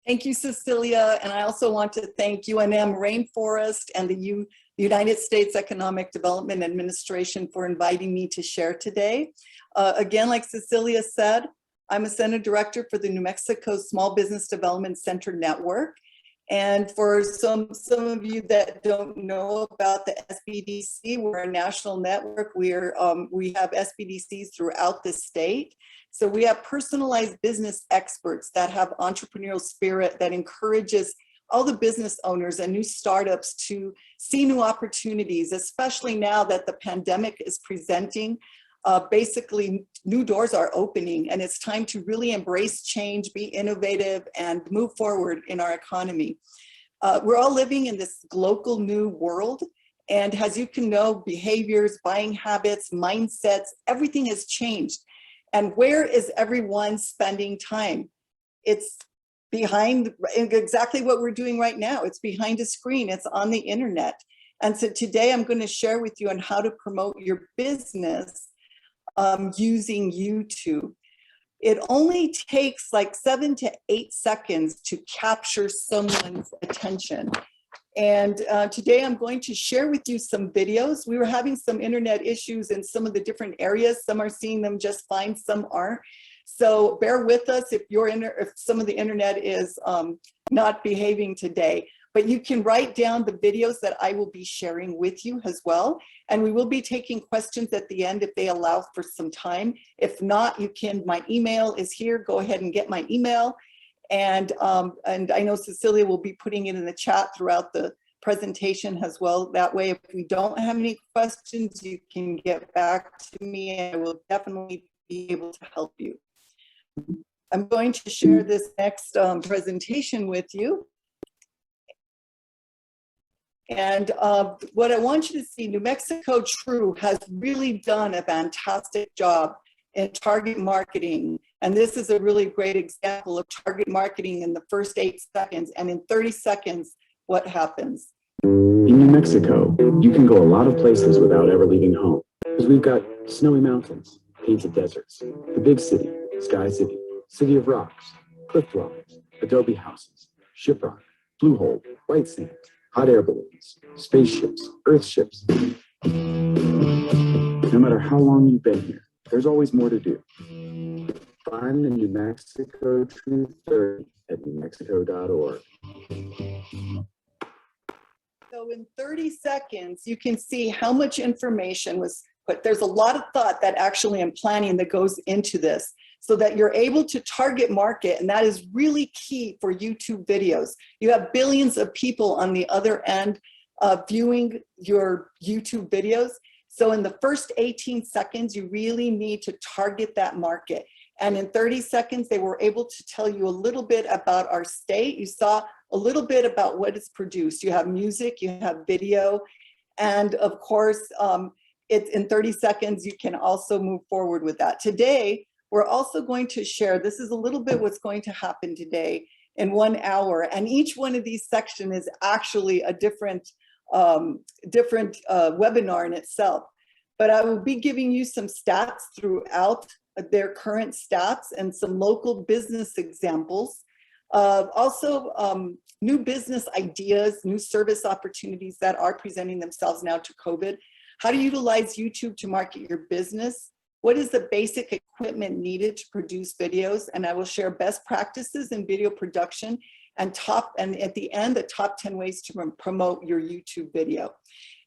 Thank you, Cecilia. And I also want to thank UNM Rainforest and the United States Economic Development Administration for inviting me to share today. Again, like Cecilia said, I'm a Center Director for the New Mexico Small Business Development Center Network. And for some of you that don't know about the SBDC, we're a national network. We have SBDCs throughout the state. So we have personalized business experts that have entrepreneurial spirit that encourages all the business owners and new startups to see new opportunities, especially now that the pandemic is presenting. Basically, new doors are opening and it's time to really embrace change, be innovative, and move forward in our economy. We're all living in this global new world. And as you can know, behaviors, buying habits, mindsets, everything has changed. And where is everyone spending time? It's behind exactly what we're doing right now. It's behind a screen, it's on the internet. And so today I'm going to share with you on how to promote your business using YouTube. It only takes like 7 to 8 seconds to capture someone's attention. And today I'm going to share with you some videos. We were having some internet issues in some of the different areas. Some are seeing them just fine, some aren't. So bear with us if some of the internet is not behaving today. But you can write down the videos that I will be sharing with you as well. And we will be taking questions at the end if they allow for some time. If not, you can, my email is here. Go ahead and get my email. And I know Cecilia will be putting it in the chat throughout the presentation as well. That way, if we don't have any questions, you can get back to me and I will definitely be able to help you. I'm going to share this next presentation with you. And what I want you to see, New Mexico True has really done a fantastic job in target marketing. And this is a really great example of target marketing in the first 8 seconds. And in 30 seconds, what happens? In New Mexico, you can go a lot of places without ever leaving home. Because we've got snowy mountains, painted deserts, the big city, Sky City, City of Rocks, cliff dwellings, adobe houses, shiprock, blue hole, white sand, hot air balloons, spaceships, earth ships. No matter how long you've been here, there's always more to do. Find the New Mexico True 30 at newmexico.org. So in 30 seconds, you can see how much information was put. There's a lot of thought that actually in planning that goes into this so that you're able to target market. And that is really key for YouTube videos. You have billions of people on the other end viewing your YouTube videos. So in the first 18 seconds, you really need to target that market. And in 30 seconds, they were able to tell you a little bit about our state. You saw a little bit about what is produced. You have music, you have video, and of course, it's in 30 seconds, you can also move forward with that. Today, we're also going to share, this is a little bit what's going to happen today in 1 hour. And each one of these sections is actually a different webinar in itself. But I will be giving you some stats throughout their current stats and some local business examples. Also, new business ideas, new service opportunities that are presenting themselves now to COVID. How to utilize YouTube to market your business. What is the basic equipment needed to produce videos? And I will share best practices in video production and at the end, the top 10 ways to promote your YouTube video.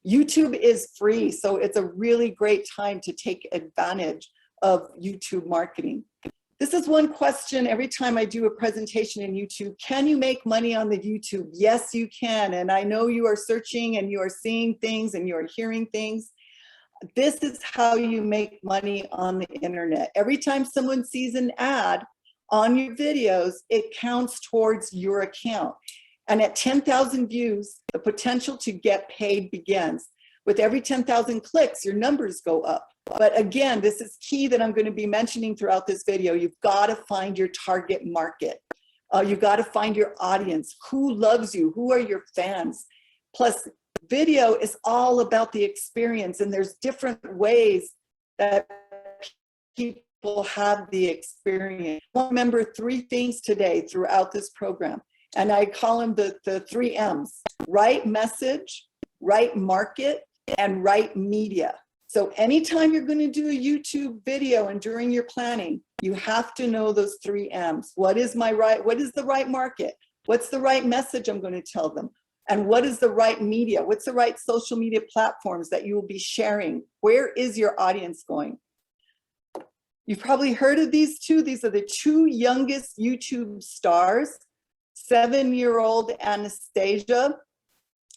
YouTube is free, so it's a really great time to take advantage of YouTube marketing. This is one question every time I do a presentation in YouTube. Can you make money on the YouTube? Yes, you can. And I know you are searching and you are seeing things and you are hearing things. This is how you make money on the internet. Every time someone sees an ad on your videos, it counts towards your account. And at 10,000 views, the potential to get paid begins. With every 10,000 clicks, your numbers go up. But again, this is key that I'm going to be mentioning throughout this video. You've got to find your target market. You've got to find your audience. Who loves you? Who are your fans? Plus, video is all about the experience, and there's different ways that people have the experience. Remember 3 things today throughout this program. And I call them the 3 M's: right message, right market, and right media. So anytime you're going to do a YouTube video and during your planning, you have to know those 3 M's. What is the right market? What's the right message I'm going to tell them? And what is the right media? What's the right social media platforms that you will be sharing? Where is your audience going? You've probably heard of these two. These are the 2 youngest YouTube stars, 7-year-old Anastasia.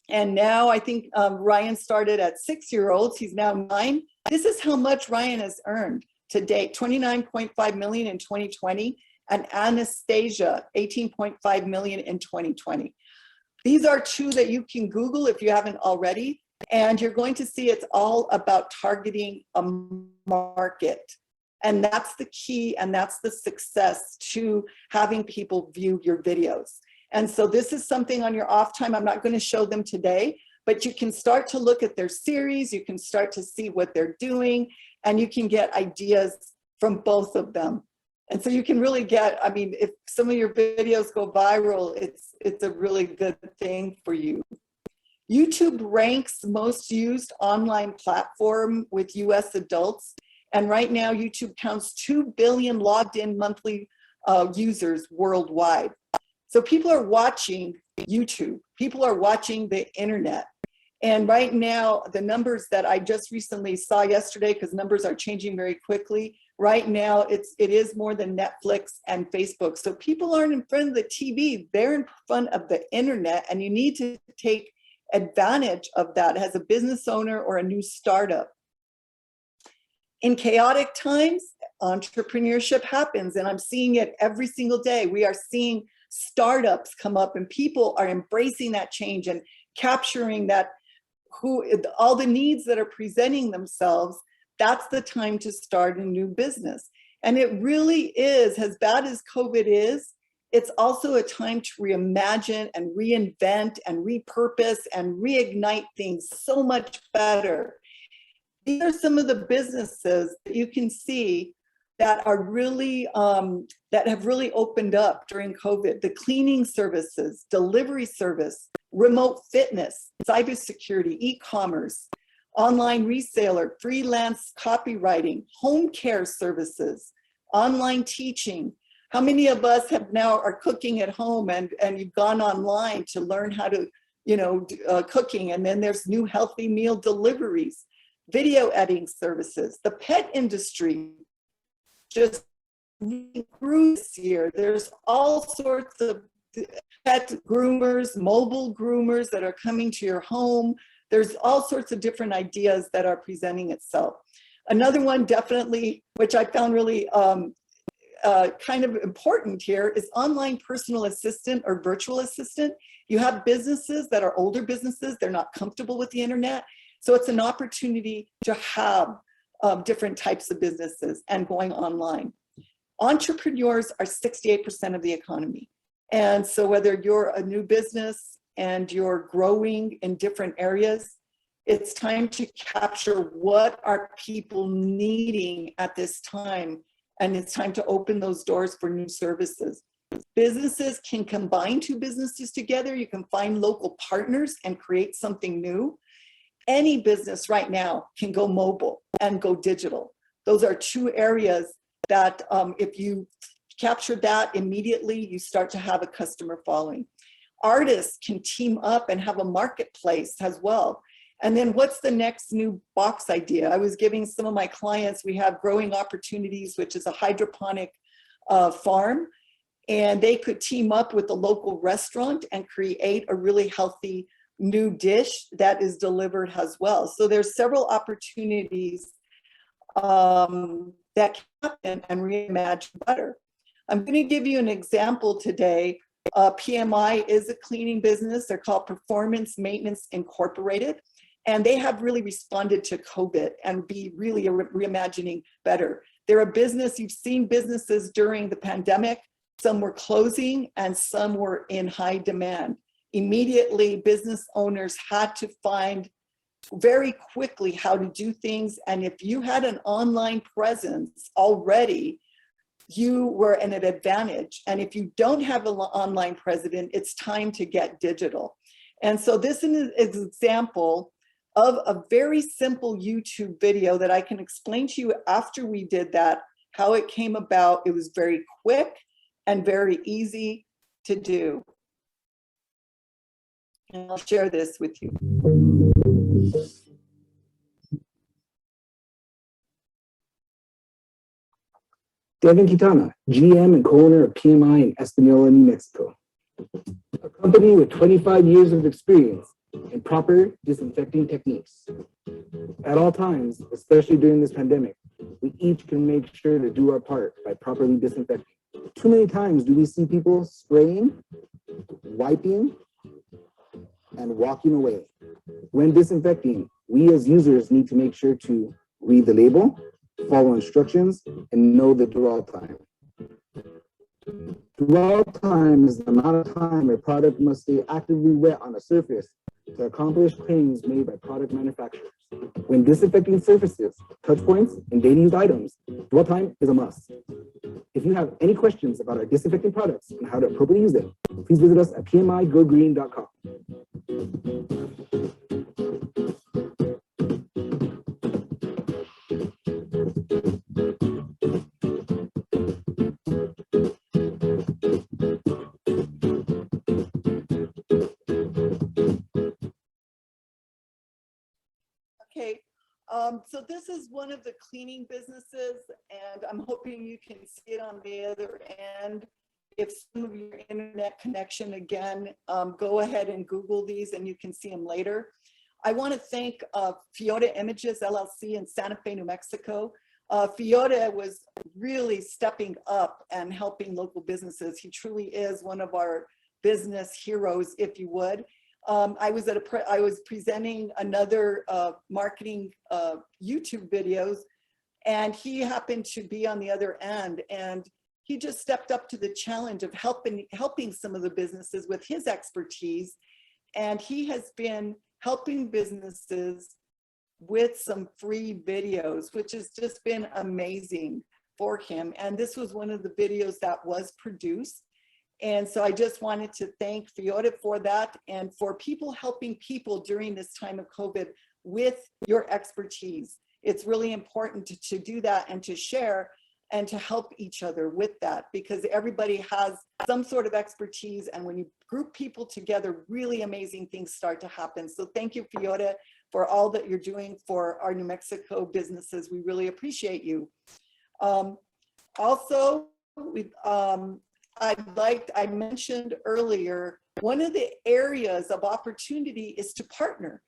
And now I think Ryan started at 6-year-olds. He's now 9. This is how much Ryan has earned to date: $29.5 million in 2020, and Anastasia, $18.5 million in 2020. These are 2 that you can Google if you haven't already, and you're going to see it's all about targeting a market. And that's the key, and that's the success to having people view your videos. And so this is something on your off time. I'm not going to show them today, but you can start to look at their series. You can start to see what they're doing, and you can get ideas from both of them. And so you can really get, I mean, if some of your videos go viral, it's a really good thing for you. YouTube ranks most used online platform with US adults. And right now, YouTube counts 2 billion logged in monthly users worldwide. So people are watching YouTube. People are watching the internet. And right now, the numbers that I just recently saw yesterday, because numbers are changing very quickly, right now it is more than Netflix and Facebook. So people aren't in front of the TV, they're in front of the internet, and you need to take advantage of that as a business owner or a new startup. In chaotic times, entrepreneurship happens, and I'm seeing it every single day. We are seeing startups come up, and people are embracing that change and capturing that, all the needs that are presenting themselves. That's the time to start a new business. And it really is, as bad as COVID is, it's also a time to reimagine and reinvent and repurpose and reignite things so much better. These are some of the businesses that you can see that are really, that have really opened up during COVID: the cleaning services, delivery service, remote fitness, cybersecurity, e-commerce, online reseller, freelance copywriting, home care services, online teaching. How many of us are cooking at home and you've gone online to learn how to, cooking, and then there's new healthy meal deliveries, video editing services, the pet industry just grew this year. There's all sorts of pet groomers, mobile groomers that are coming to your home. There's all sorts of different ideas that are presenting itself. Another one definitely, which I found really kind of important here, is online personal assistant or virtual assistant. You have businesses that are older businesses, they're not comfortable with the internet. So it's an opportunity to have different types of businesses and going online. Entrepreneurs are 68% of the economy. And so whether you're a new business and you're growing in different areas, it's time to capture what are people needing at this time. And it's time to open those doors for new services. Businesses can combine 2 businesses together. You can find local partners and create something new. Any business right now can go mobile and go digital. Those are 2 areas that if you capture that immediately, you start to have a customer following. Artists can team up and have a marketplace as well. And then what's the next new box idea? I was giving some of my clients, we have Growing Opportunities, which is a hydroponic farm, and they could team up with the local restaurant and create a really healthy new dish that is delivered as well. So there's several opportunities that can happen and reimagine better. I'm going to give you an example today. PMI is a cleaning business. They're called Performance Maintenance Incorporated. And they have really responded to COVID and be really reimagining better. They're a business, you've seen businesses during the pandemic. Some were closing and some were in high demand. Immediately, business owners had to find very quickly how to do things. And if you had an online presence already, you were at an advantage. And if you don't have an online presence, it's time to get digital. And so this is an example of a very simple YouTube video that I can explain to you after we did that, how it came about. It was very quick and very easy to do. And I'll share this with you. Devin Quintana, GM and co-owner of PMI in Espanola, New Mexico. A company with 25 years of experience in proper disinfecting techniques. At all times, especially during this pandemic, we each can make sure to do our part by properly disinfecting. Too many times do we see people spraying, wiping, and walking away. When disinfecting, we as users need to make sure to read the label, follow instructions, and know the dwell time. Dwell time is the amount of time a product must stay actively wet on a surface to accomplish claims made by product manufacturers. When disinfecting surfaces, touch points, and daily used items, dwell time is a must. If you have any questions about our disinfecting products and how to appropriately use them, please visit us at pmigogreen.com. Okay, so this is one of the cleaning businesses, and I'm hoping you can see it on the other end. If some of your internet connection, again, go ahead and Google these and you can see them later. I want to thank Fyoda Images LLC in Santa Fe, New Mexico. Fyoda was really stepping up and helping local businesses. He truly is one of our business heroes, if you would. I was presenting another marketing YouTube videos, and he happened to be on the other end, and he just stepped up to the challenge of helping some of the businesses with his expertise. And he has been helping businesses with some free videos, which has just been amazing for him. And this was one of the videos that was produced. And so I just wanted to thank Fyoda for that, and for people helping people during this time of COVID with your expertise. It's really important to do that and to share and to help each other with that, because everybody has some sort of expertise, and when you group people together, really amazing things start to happen. So thank you, Fyoda, for all that you're doing for our New Mexico businesses. We really appreciate you. Also, I mentioned earlier, one of the areas of opportunity is to partner,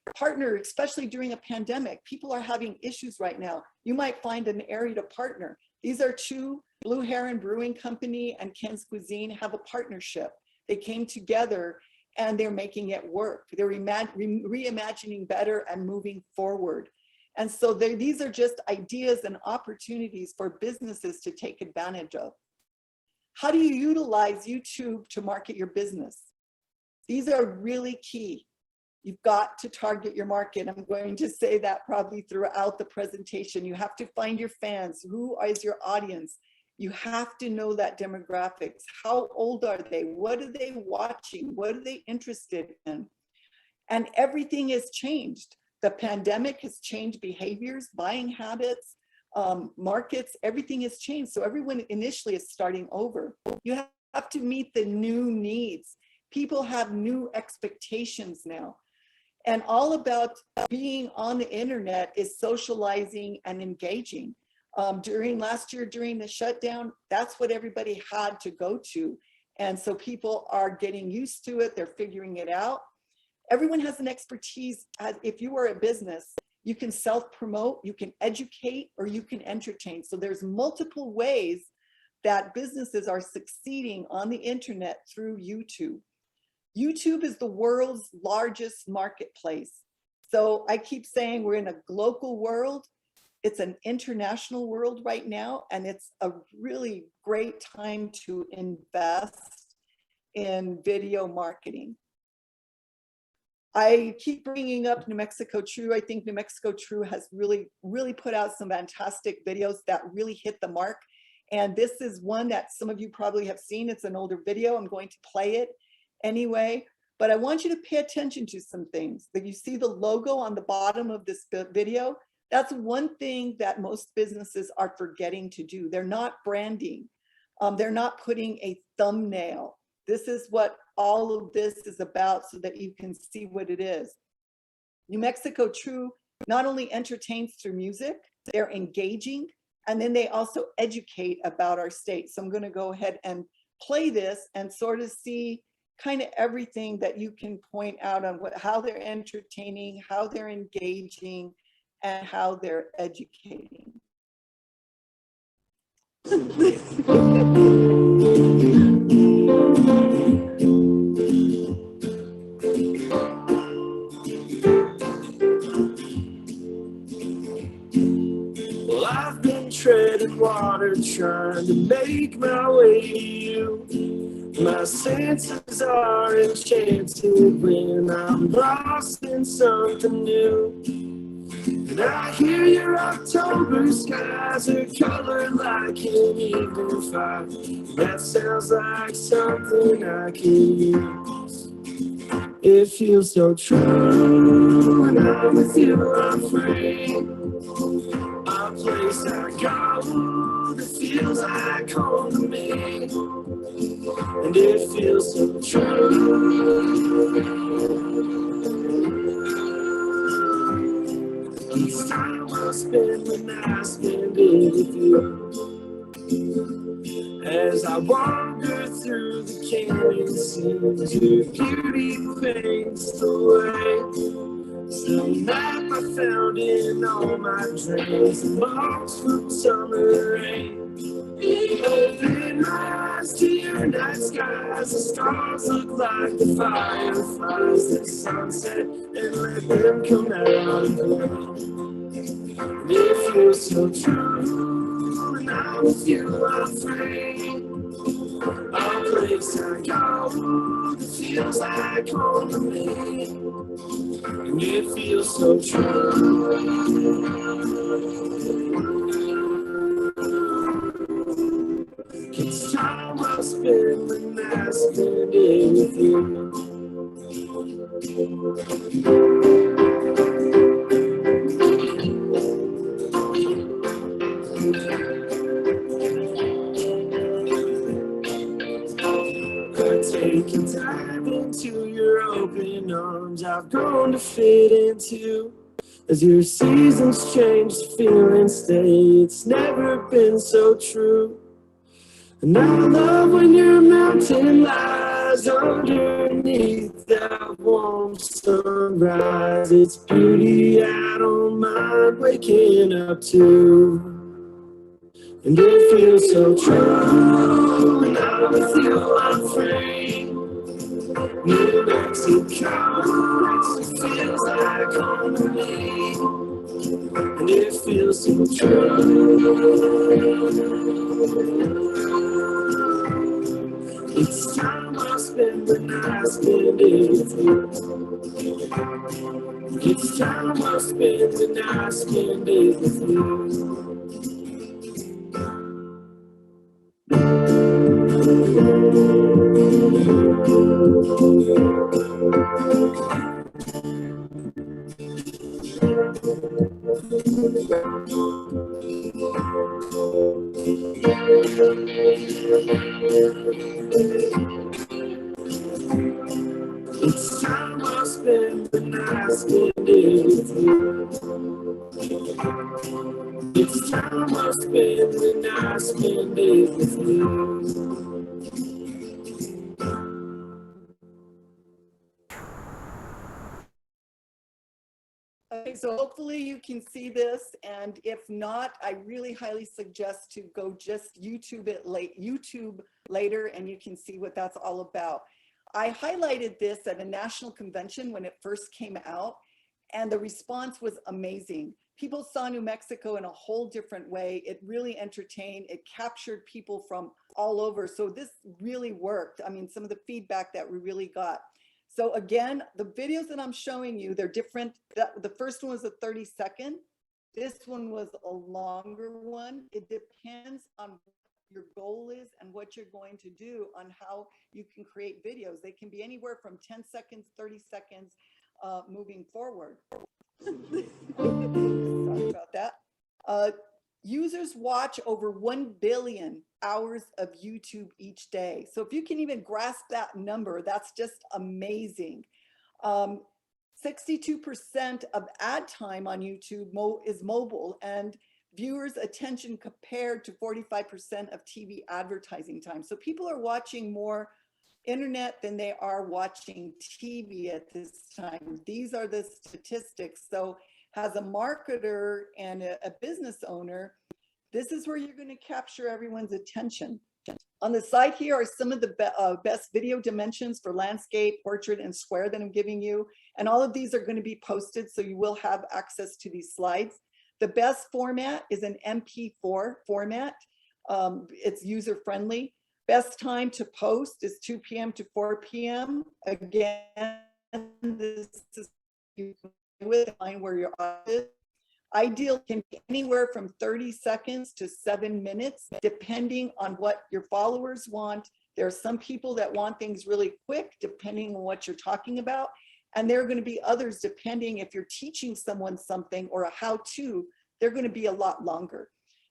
especially during a pandemic. People are having issues right now. You might find an area to partner. These are two, Blue Heron Brewing Company and Ken's Cuisine have a partnership. They came together and they're making it work. They're reimagining better and moving forward. And so these are just ideas and opportunities for businesses to take advantage of. How do you utilize YouTube to market your business? These are really key. You've got to target your market. I'm going to say that probably throughout the presentation. You have to find your fans. Who is your audience? You have to know that demographics. How old are they? What are they watching? What are they interested in? And everything has changed. The pandemic has changed behaviors, buying habits, markets, everything has changed. So everyone initially is starting over. You have to meet the new needs. People have new expectations now. And all about being on the internet is socializing and engaging. During last year, during the shutdown, that's what everybody had to go to. And so people are getting used to it. They're figuring it out. Everyone has an expertise. If you are a business, you can self-promote, you can educate, or you can entertain. So there's multiple ways that businesses are succeeding on the internet through YouTube. YouTube is the world's largest marketplace. So I keep saying we're in a global world. It's an international world right now, and it's a really great time to invest in video marketing. I keep bringing up New Mexico True. I think New Mexico True has really put out some fantastic videos that really hit the mark. And this is one that some of you probably have seen. It's an older video. I'm going to play it anyway, but I want you to pay attention to some things. That you see the logo on the bottom of this video. That's one thing that most businesses are forgetting to do. They're not branding. They're not putting a thumbnail. This is what all of this is about so that you can see what it is. New Mexico True not only entertains through music, they're engaging, and then they also educate about our state. So I'm going to go ahead and play this and sort of see kind of everything that you can point out on how they're entertaining, how they're engaging, and how they're educating. Well, I've been treading water, trying to make my way to you. My senses are enchanted when I'm lost in something new. And I hear your October skies are colored like an evening fire. That sounds like something I can use. It feels so true when I'm with you, I'm free. A place I go that feels like home to me. And it feels so true. Each time I spend when I spend it with you. As I wander through the canyon scenes, your beauty fades away. Some map I found in all my dreams, marks from summer rain. Open my eyes to your night skies, the stars look like the fireflies at sunset, and let them come out and glow. It feels so true, and I'm with you, I'm free. A place I go that feels like home to me. And it feels so true. Each time I spend when I spend it with you. Take a dive into your open arms. I've grown to fit into. As your seasons change, feelings stay. It's never been so true. And I love when your mountain lies underneath that warm sunrise. It's beauty I don't mind waking up to. And it feels so true. And I'm with you, I'm free. New Mexico, it feels like home to me. And it feels so true. Each time I spend when I spend it with you. Each time I spend when I spend it with you. Each time I spend when I spend it with you. Each time I spend when I spend it with you. Okay, so hopefully you can see this, and if not, I really highly suggest to go just YouTube later, and you can see what that's all about. I highlighted this at a national convention when it first came out, and the response was amazing. People saw New Mexico in a whole different way. It really entertained. It captured people from all over. So this really worked. I mean, some of the feedback that we really got. So again, the videos that I'm showing you, they're different. The first one was a 30-second. This one was a longer one. It depends on what your goal is and what you're going to do on how you can create videos. They can be anywhere from 10 seconds, 30 seconds, moving forward. Sorry about that. Users watch over 1 billion hours of YouTube each day. So if you can even grasp that number, that's just amazing. 62% of ad time on YouTube is mobile, and viewers' attention compared to 45% of TV advertising time. So people are watching more internet than they are watching TV at this time. These are the statistics. So as a marketer and a business owner, this is where you're going to capture everyone's attention. On the side here are some of the best video dimensions for landscape, portrait, and square that I'm giving you. And all of these are going to be posted, so you will have access to these slides. The best format is an MP4 format. It's user-friendly. Best time to post is 2 p.m. to 4 p.m. Again, this is with where your office. Ideal can be anywhere from 30 seconds to 7 minutes, depending on what your followers want. There are some people that want things really quick, depending on what you're talking about. And there are going to be others, depending if you're teaching someone something or a how-to, they're going to be a lot longer.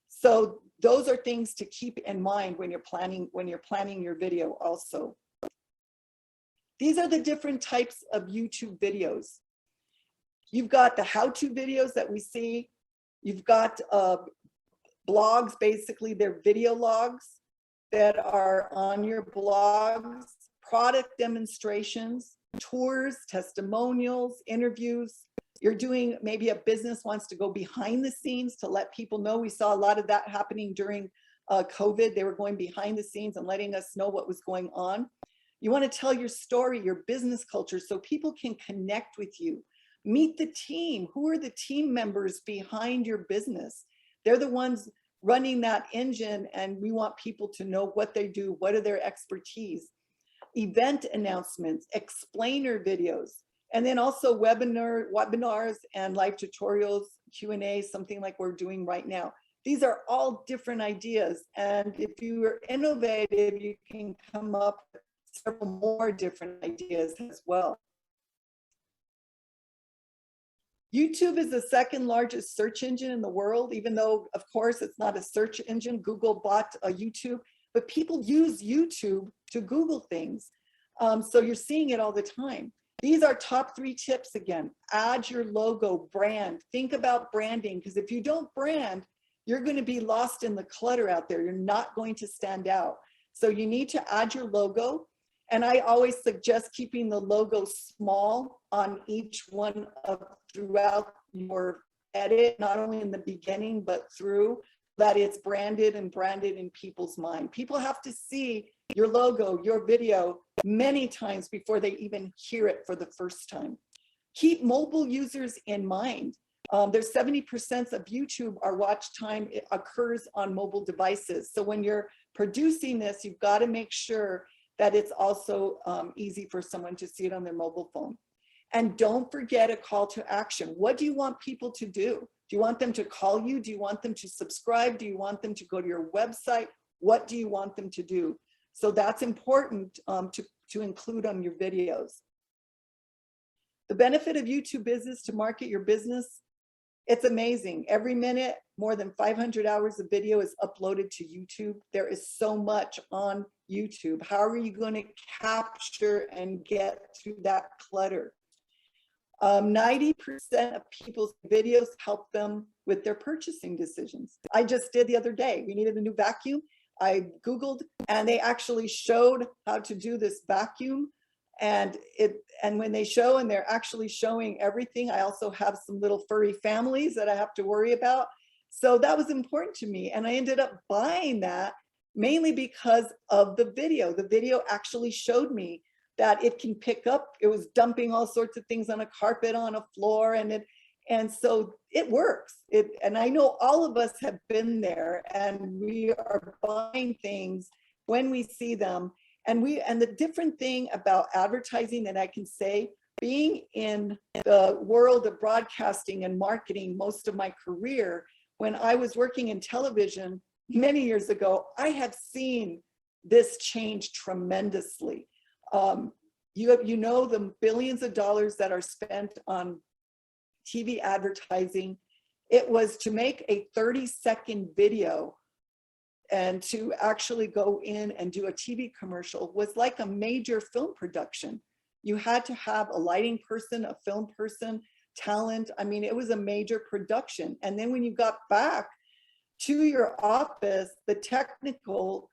So those are things to keep in mind when you're planning your video also. These are the different types of YouTube videos. You've got the how-to videos that we see. You've got blogs, basically they're video logs that are on your blogs, product demonstrations, tours, testimonials, interviews. You're doing, maybe a business wants to go behind the scenes to let people know. We saw a lot of that happening during COVID. They were going behind the scenes and letting us know what was going on. You want to tell your story, your business culture, so people can connect with you. Meet the team. Who are the team members behind your business? They're the ones running that engine, and we want people to know what they do, what are their expertise. Event announcements, explainer videos, and then also webinars and live tutorials, Q&A, something like we're doing right now. These are all different ideas, and if you are innovative, you can come up with several more different ideas as well. YouTube is the second largest search engine in the world, even though, of course, it's not a search engine. Google bought YouTube, but people use YouTube to Google things. So you're seeing it all the time. These are top 3 tips again. Add your logo, brand. Think about branding, because if you don't brand, you're going to be lost in the clutter out there. You're not going to stand out. So you need to add your logo. And I always suggest keeping the logo small on each one throughout your edit, not only in the beginning, but through, that it's branded and branded in people's mind. People have to see your logo, your video many times before they even hear it for the first time. Keep mobile users in mind. There's 70% of YouTube, our watch time occurs on mobile devices. So when you're producing this, you've got to make sure that it's also easy for someone to see it on their mobile phone. And don't forget a call to action. What do you want people to do? Do you want them to call you? Do you want them to subscribe? Do you want them to go to your website? What do you want them to do? So that's important to include on your videos. The benefit of YouTube is to market your business. It's amazing. Every minute, more than 500 hours of video is uploaded to YouTube. There is so much on YouTube. How are you going to capture and get through that clutter? 90% of people's videos help them with their purchasing decisions. I just did the other day. We needed a new vacuum. I Googled, and they actually showed how to do this vacuum. And when they show, and they're actually showing everything, I also have some little furry families that I have to worry about. So that was important to me. And I ended up buying that mainly because of the video. The video actually showed me that it can pick up. It was dumping all sorts of things on a carpet, on a floor, and so it works. And I know all of us have been there, and we are buying things when we see them. And the different thing about advertising that I can say, being in the world of broadcasting and marketing most of my career, when I was working in television, many years ago, I have seen this change tremendously. You know, the billions of dollars that are spent on TV advertising, it was to make a 30-second video and to actually go in and do a TV commercial was like a major film production. You had to have a lighting person, a film person, talent. I mean, it was a major production. And then when you got back to your office, the technical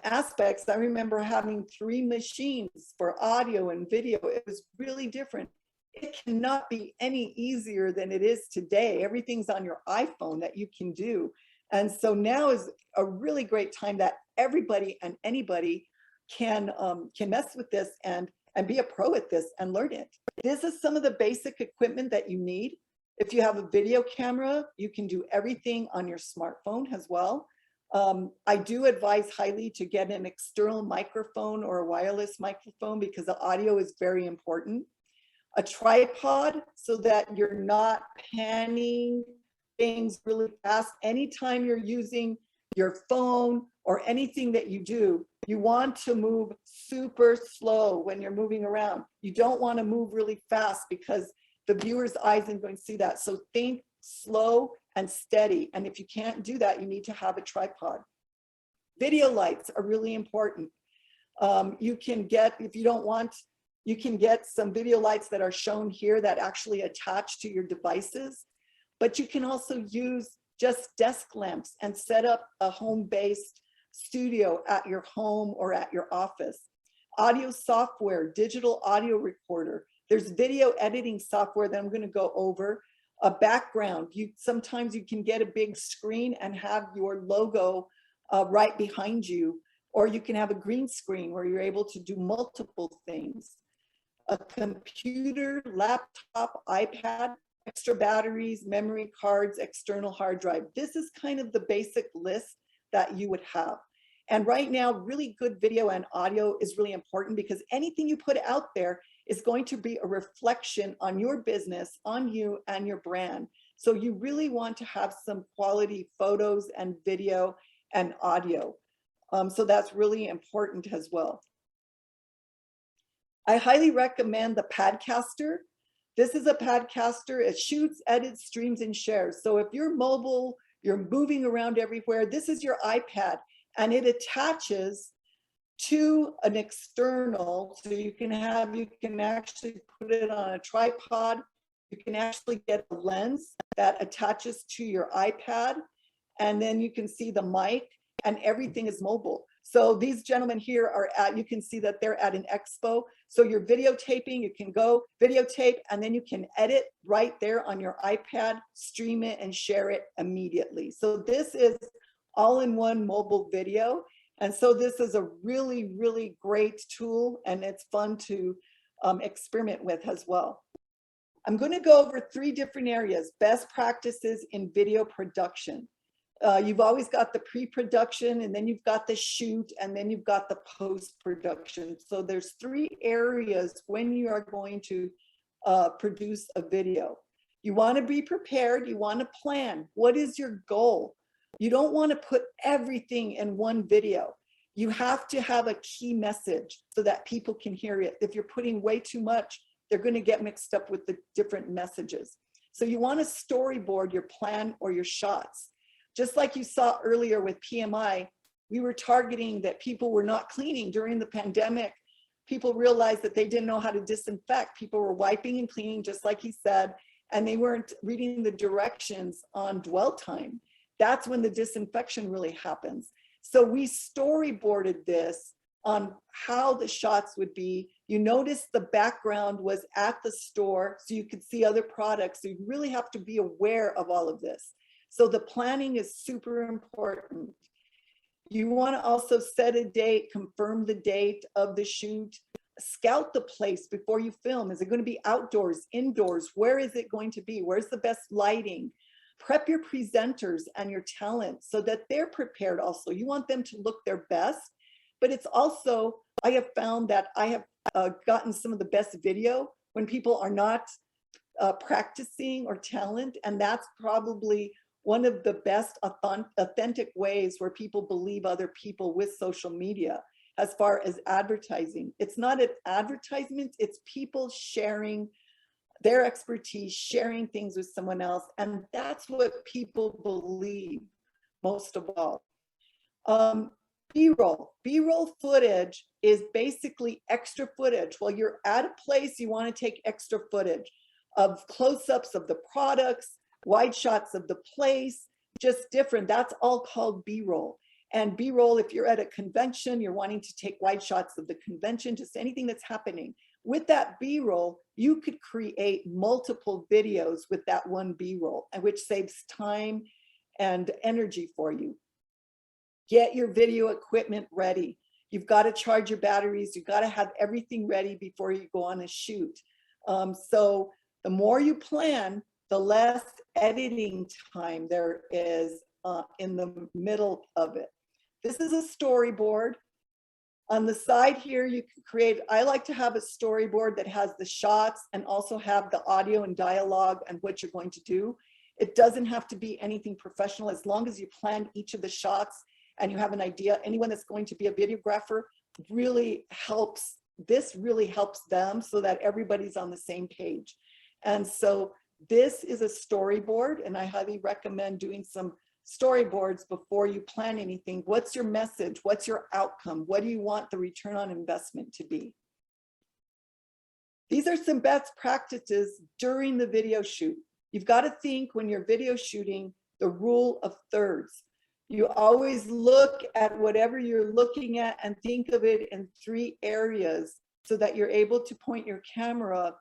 aspects, I remember having 3 machines for audio and video. It was really different. It cannot be any easier than it is today. Everything's on your iPhone that you can do. And so now is a really great time that everybody and anybody can mess with this and be a pro at this and learn it. This is some of the basic equipment that you need. If you have a video camera, you can do everything on your smartphone as well. I do advise highly to get an external microphone or a wireless microphone because the audio is very important. A tripod so that you're not panning things really fast. Anytime you're using your phone or anything that you do, you want to move super slow when you're moving around. You don't want to move really fast because the viewer's eyes aren't going to see that. So think slow and steady. And if you can't do that, you need to have a tripod. Video lights are really important. You can get, if you don't want, you can get some video lights that are shown here that actually attach to your devices. But you can also use just desk lamps and set up a home-based studio at your home or at your office. Audio software, digital audio recorder. There's video editing software that I'm going to go over. A background. Sometimes you can get a big screen and have your logo right behind you, or you can have a green screen where you're able to do multiple things. A computer, laptop, iPad, extra batteries, memory cards, external hard drive. This is kind of the basic list that you would have. And right now, really good video and audio is really important because anything you put out there is going to be a reflection on your business, on you and your brand. So you really want to have some quality photos and video and audio. So that's really important as well. I highly recommend the Padcaster. This is a Padcaster. It shoots, edits, streams, and shares. So if you're mobile, you're moving around everywhere, this is your iPad, and it attaches to an external. So you can actually put it on a tripod. You can actually get a lens that attaches to your iPad, and then you can see the mic, and everything is mobile. So these gentlemen here are at, you can see that they're at an expo. So you're videotaping, you can go videotape, and then you can edit right there on your iPad, stream it and share it immediately. So this is all-in-one mobile video. And so this is a really, really great tool, and it's fun to experiment with as well. I'm going to go over 3 different areas: best practices in video production. You've always got the pre-production, and then you've got the shoot, and then you've got the post-production. So there's 3 areas when you are going to produce a video. You want to be prepared. You want to plan. What is your goal? You don't want to put everything in one video. You have to have a key message so that people can hear it. If you're putting way too much, they're going to get mixed up with the different messages. So you want to storyboard your plan or your shots. Just like you saw earlier with PMI, we were targeting that people were not cleaning during the pandemic. People realized that they didn't know how to disinfect. People were wiping and cleaning, just like he said, and they weren't reading the directions on dwell time. That's when the disinfection really happens. So we storyboarded this on how the shots would be. You notice the background was at the store, so you could see other products. So you really have to be aware of all of this. So the planning is super important. You want to also set a date, confirm the date of the shoot, scout the place before you film. Is it going to be outdoors, indoors? Where is it going to be? Where's the best lighting? Prep your presenters and your talent so that they're prepared also. You want them to look their best, but it's also, I have found that I have gotten some of the best video when people are not practicing or talent, and that's probably one of the best authentic ways where people believe other people with social media as far as advertising. It's not an advertisement, it's people sharing their expertise, sharing things with someone else. And that's what people believe most of all. B-roll footage is basically extra footage. While you're at a place, you want to take extra footage of close-ups of the products, wide shots of the place, just different. That's all called B-roll. And B-roll, if you're at a convention, you're wanting to take wide shots of the convention, just anything that's happening. With that B-roll, you could create multiple videos with that one B-roll, and which saves time and energy for you. Get your video equipment ready. You've got to charge your batteries. You've got to have everything ready before you go on a shoot. So the more you plan, the less editing time there is in the middle of it. This is a storyboard. On the side here, you can create, I like to have a storyboard that has the shots and also have the audio and dialogue and what you're going to do. It doesn't have to be anything professional as long as you plan each of the shots and you have an idea. Anyone that's going to be a videographer really helps, this really helps them so that everybody's on the same page. And so this is a storyboard, and I highly recommend doing some storyboards before you plan anything. What's your message? What's your outcome? What do you want the return on investment to be? These are some best practices during the video shoot. You've got to think when you're video shooting, the rule of thirds. You always look at whatever you're looking at and think of it in 3 areas so that you're able to point your camera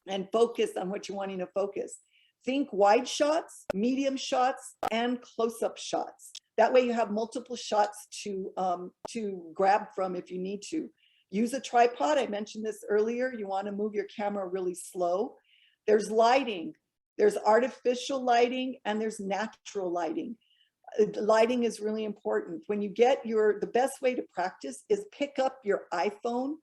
and focus on what you're wanting to focus. Think wide shots, medium shots, and close-up shots. That way you have multiple shots to grab from if you need to. Use a tripod. I mentioned this earlier. You want to move your camera really slow. There's lighting. There's artificial lighting and there's natural lighting. Lighting is really important. When you get the best way to practice is pick up your iPhone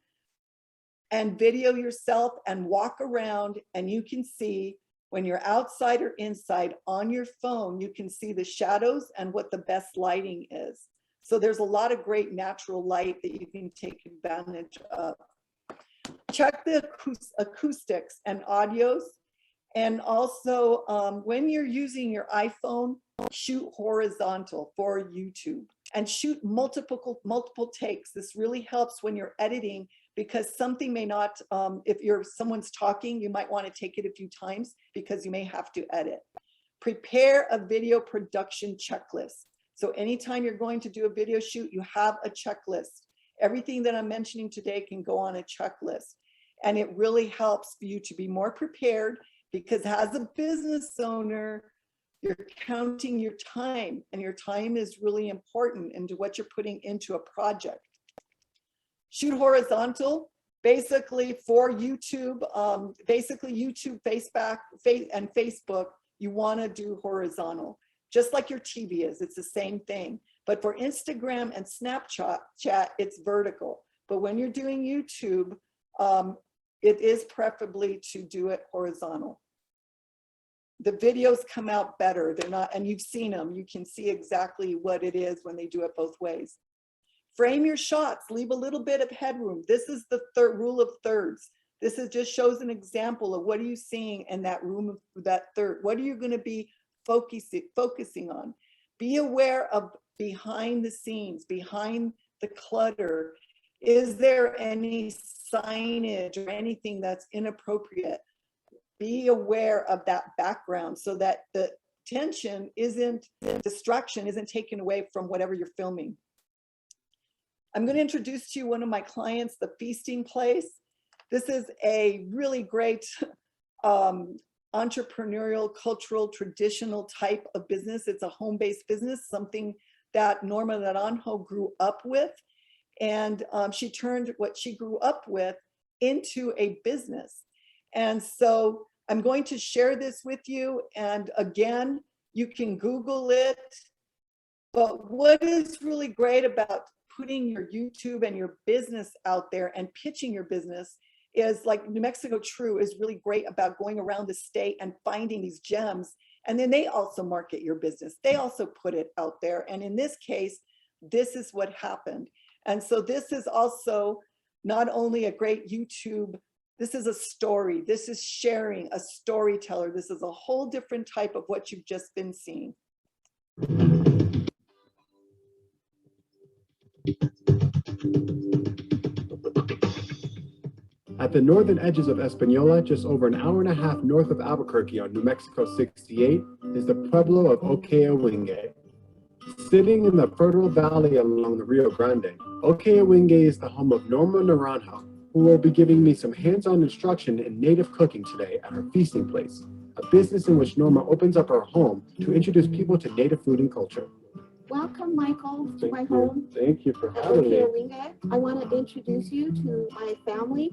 and video yourself and walk around, and you can see when you're outside or inside on your phone, you can see the shadows and what the best lighting is. So there's a lot of great natural light that you can take advantage of. Check the acoustics and audios. And also when you're using your iPhone, shoot horizontal for YouTube and shoot multiple takes. This really helps when you're editing, because something may not, if someone's talking, you might want to take it a few times because you may have to edit. Prepare a video production checklist. So anytime you're going to do a video shoot, you have a checklist. Everything that I'm mentioning today can go on a checklist. And it really helps for you to be more prepared, because as a business owner, you're counting your time, and your time is really important into what you're putting into a project. Shoot horizontal, basically for YouTube, basically YouTube, and Facebook, you want to do horizontal, just like your TV is, it's the same thing. But for Instagram and Snapchat, it's vertical. But when you're doing YouTube, it is preferably to do it horizontal. The videos come out better. They're not, and you've seen them, you can see exactly what it is when they do it both ways. Frame your shots, leave a little bit of headroom. This is the rule of thirds. This just shows an example of what are you seeing in that room of that third. What are you going to be focusing on? Be aware of behind the scenes, behind the clutter. Is there any signage or anything that's inappropriate? Be aware of that background so that the distraction isn't taken away from whatever you're filming. I'm going to introduce to you one of my clients, The Feasting Place. This is a really great entrepreneurial, cultural, traditional type of business. It's a home-based business, something that Norma Naranjo grew up with. And she turned what she grew up with into a business. And so I'm going to share this with you. And again, you can Google it. But what is really great about putting your YouTube and your business out there and pitching your business is, like New Mexico True is really great about going around the state and finding these gems And then they also market your business. They also put it out there. And in this case, this is what happened. And so this is also not only a great YouTube, this is a story. This is sharing, a storyteller. This is a whole different type of what you've just been seeing. At the northern edges of Española, just over an hour and a half north of Albuquerque on New Mexico 68, is the pueblo of Oquewingue. Sitting in the fertile valley along the Rio Grande, Oquewingue is the home of Norma Naranjo, who will be giving me some hands-on instruction in native cooking today at her feasting place, a business in which Norma opens up her home to introduce people to native food and culture. Welcome, Michael, to my home. Thank you for at having me. Oquewingue. I want to introduce you to my family.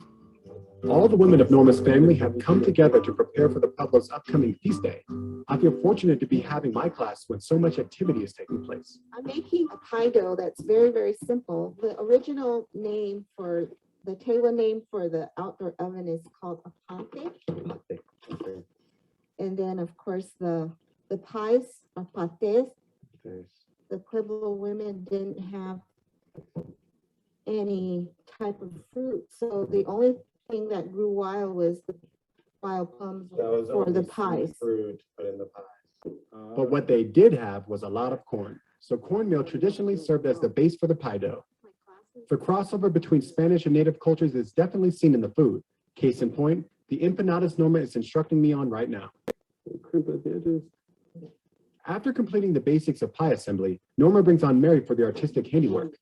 All the women of Norma's family have come together to prepare for the pueblo's upcoming feast day. I feel fortunate to be having my class when so much activity is taking place. I'm making a pie dough that's very, very simple. The original name for the Tewa name for the outdoor oven is called apante. And then, of course, the pies are pates. The Pueblo women didn't have any type of fruit, so the only thing that grew wild was the wild plums for the pies. Fruit put in the pies. But what they did have was a lot of corn. So cornmeal traditionally served as the base for the pie dough. The crossover between Spanish and native cultures is definitely seen in the food. Case in point, the empanadas Norma is instructing me on right now. After completing the basics of pie assembly, Norma brings on Mary for the artistic handiwork.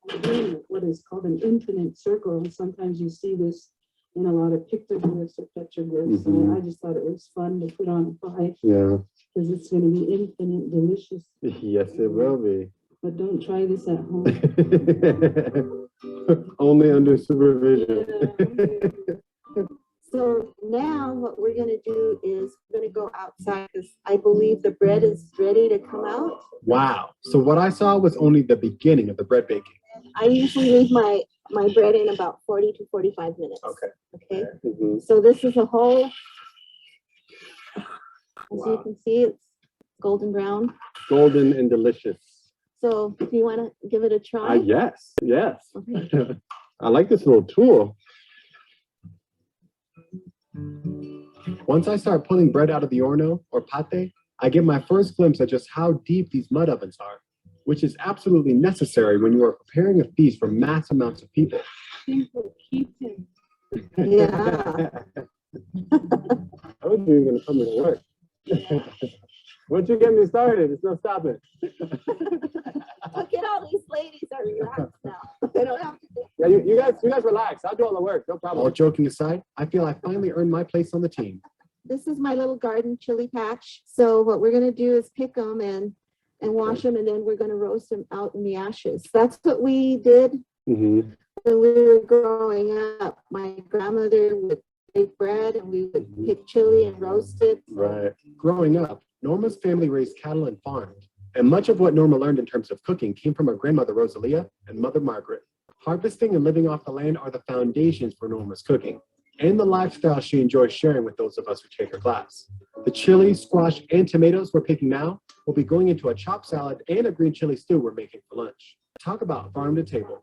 What is called an infinite circle, and sometimes you see this in a lot of pictographs or petroglyphs. So I just thought it was fun to put on a pie. Yeah. Because it's going to be infinite, delicious. Yes, it will be. But don't try this at home. Only under supervision. So now what we're going to do is we're going to go outside because I believe the bread is ready to come out. Wow. So what I saw was only the beginning of the bread baking. I usually leave my bread in about 40 to 45 minutes. Okay. So this is a whole, as you can see, it's golden brown. Golden and delicious. So do you want to give it a try? Yes. Okay. I like this little tool. Once I start pulling bread out of the horno or pate, I get my first glimpse at just how deep these mud ovens are, which is absolutely necessary when you are preparing a feast for mass amounts of people. Yeah. I was you were going to come to work. Once you get me started, it's no stopping. Look at all these ladies are relaxed now. They don't have to do. Yeah, you guys relax. I'll do all the work. No problem. All joking aside, I feel I finally earned my place on the team. This is my little garden chili patch. So what we're going to do is pick them and wash them, and then we're going to roast them out in the ashes. That's what we did when we were growing up. My grandmother would bake bread, and we would pick chili and roast it. Right. Growing up, Norma's family raised cattle and farmed. And much of what Norma learned in terms of cooking came from her grandmother Rosalia and mother Margaret. Harvesting and living off the land are the foundations for Norma's cooking, and the lifestyle she enjoys sharing with those of us who take her class. The chili, squash, and tomatoes we're picking now will be going into a chopped salad and a green chili stew we're making for lunch. Talk about farm to table.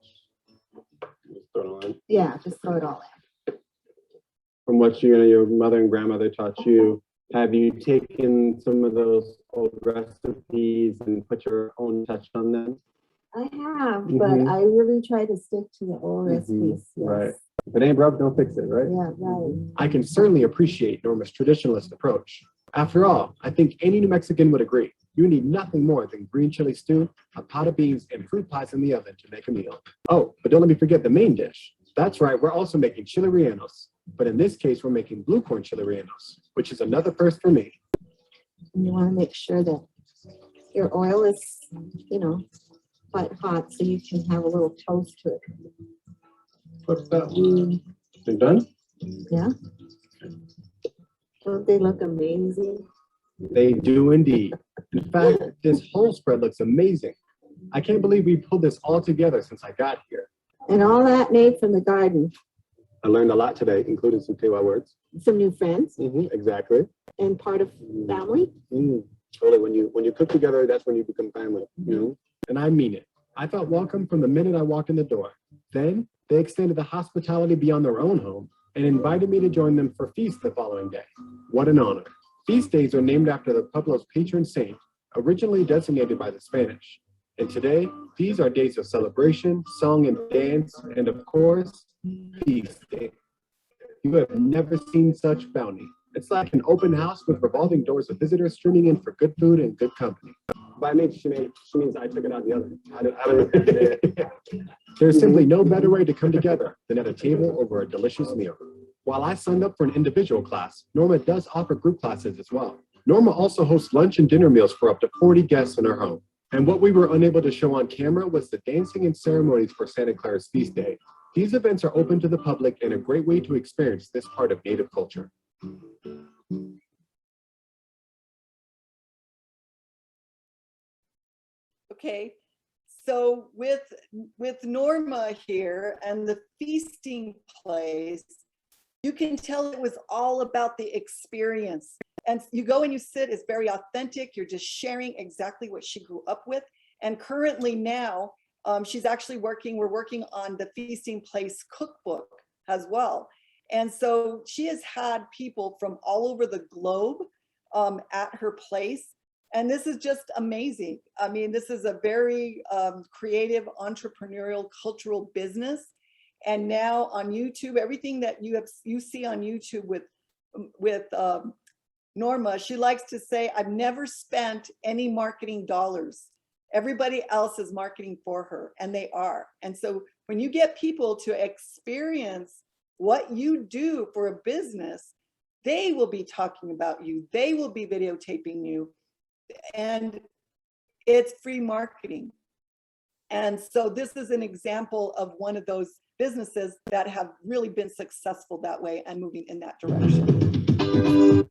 Just throw it on. Yeah, just throw it all in. From what your mother and grandmother taught you, have you taken some of those old recipes and put your own touch on them? I have, but I really try to stick to the old recipes. Yes. Right. If it ain't broke, don't fix it, right? Yeah, right. I can certainly appreciate Norma's traditionalist approach. After all, I think any New Mexican would agree. You need nothing more than green chili stew, a pot of beans, and fruit pies in the oven to make a meal. Oh, but don't let me forget the main dish. That's right, we're also making chili rellenos. But in this case, we're making blue corn chili rellenos, which is another first for me. And you want to make sure that your oil is, quite hot so you can have a little toast to it. What's that? They're done? Yeah. Don't they look amazing? They do indeed. In fact, this whole spread looks amazing. I can't believe we pulled this all together since I got here. And all that made from the garden. I learned a lot today, including some Tewa words. Some new friends Exactly. and part of family. Totally. When you cook together, that's when you become family, you know? And I mean it. I felt welcome from the minute I walked in the door. Then they extended the hospitality beyond their own home and invited me to join them for feast the following day. What an honor. Feast days are named after the pueblo's patron saint, originally designated by the Spanish. And today, these are days of celebration, song and dance, and of course, feast day. You have never seen such bounty. It's like an open house with revolving doors of visitors streaming in for good food and good company. By me, she means I took it out the other. There's simply no better way to come together than at a table over a delicious meal. While I signed up for an individual class, Norma does offer group classes as well. Norma also hosts lunch and dinner meals for up to 40 guests in her home. And what we were unable to show on camera was the dancing and ceremonies for Santa Clara's feast day. These events are open to the public and a great way to experience this part of Native culture. Okay, so with Norma here and the feasting place, you can tell it was all about the experience. And you go and you sit, it's very authentic. You're just sharing exactly what she grew up with. And currently now, she's actually we're working on the Feasting Place cookbook as well. And so she has had people from all over the globe at her place. And this is just amazing. I mean, this is a very creative, entrepreneurial, cultural business. And now on YouTube, everything that you see on YouTube with Norma, she likes to say, I've never spent any marketing dollars. Everybody else is marketing for her, and they are. And so when you get people to experience what you do for a business, they will be talking about you. They will be videotaping you. And it's free marketing. And so this is an example of one of those businesses that have really been successful that way and moving in that direction.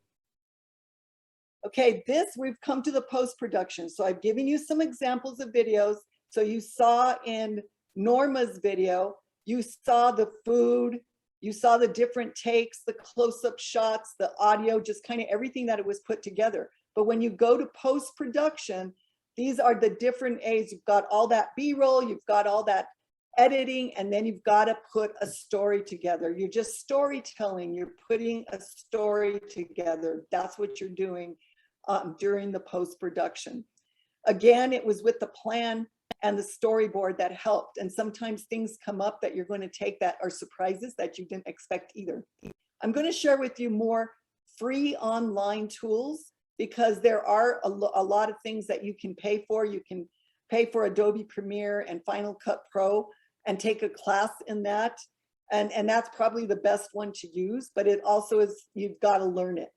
Okay, we've come to the post-production. So I've given you some examples of videos. So you saw in Norma's video, you saw the food, you saw the different takes, the close-up shots, the audio, just kind of everything that it was put together. But when you go to post-production, these are the different aids. You've got all that B-roll, you've got all that editing, and then you've got to put a story together. You're just storytelling, you're putting a story together. That's what you're doing during the post-production. Again, it was with the plan and the storyboard that helped. And sometimes things come up that you're going to take that are surprises that you didn't expect either. I'm going to share with you more free online tools, because there are a lot of things that you can pay for. You can pay for Adobe Premiere and Final Cut Pro and take a class in that. And that's probably the best one to use, but it also is, you've got to learn it.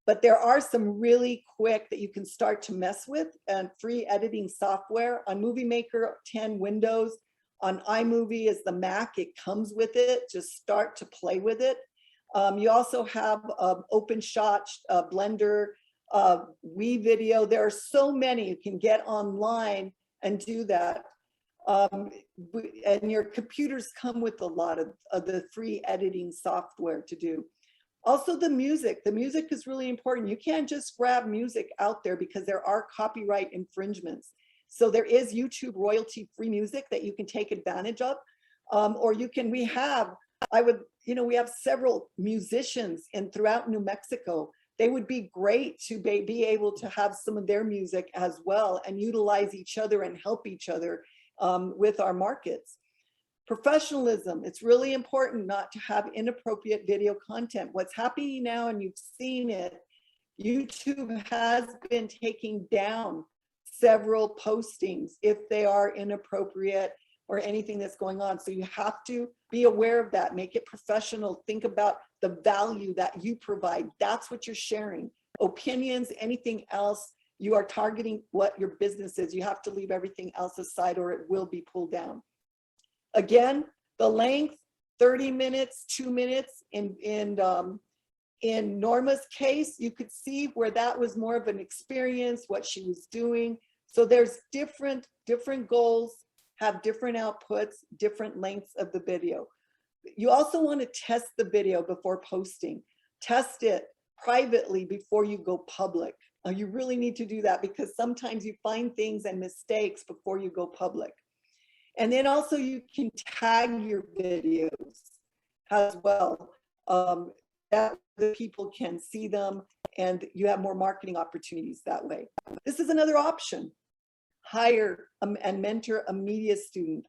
But there are some really quick that you can start to mess with, and free editing software on Movie Maker 10 Windows, on iMovie is the Mac, it comes with it, just start to play with it. You also have OpenShot, Blender, WeVideo. There are so many you can get online and do that. And your computers come with a lot of the free editing software to do. Also the music is really important. You can't just grab music out there because there are copyright infringements. So there is YouTube royalty free music that you can take advantage of. Or you can, we have several musicians throughout New Mexico. They would be great to be able to have some of their music as well and utilize each other and help each other with our markets. Professionalism, it's really important not to have inappropriate video content. What's happening now, and you've seen it, YouTube has been taking down several postings if they are inappropriate or anything that's going on. So you have to be aware of that, make it professional, think about the value that you provide. That's what you're sharing. Opinions, anything else, you are targeting what your business is. You have to leave everything else aside or it will be pulled down. Again, the length, 30 minutes, 2 minutes. In Norma's case, you could see where that was more of an experience, what she was doing. So there's different goals, have different outputs, different lengths of the video. You also want to test the video before posting. Test it privately before you go public. You really need to do that because sometimes you find things and mistakes before you go public. And then also you can tag your videos as well. That the people can see them and you have more marketing opportunities that way. This is another option. Hire and mentor a media student.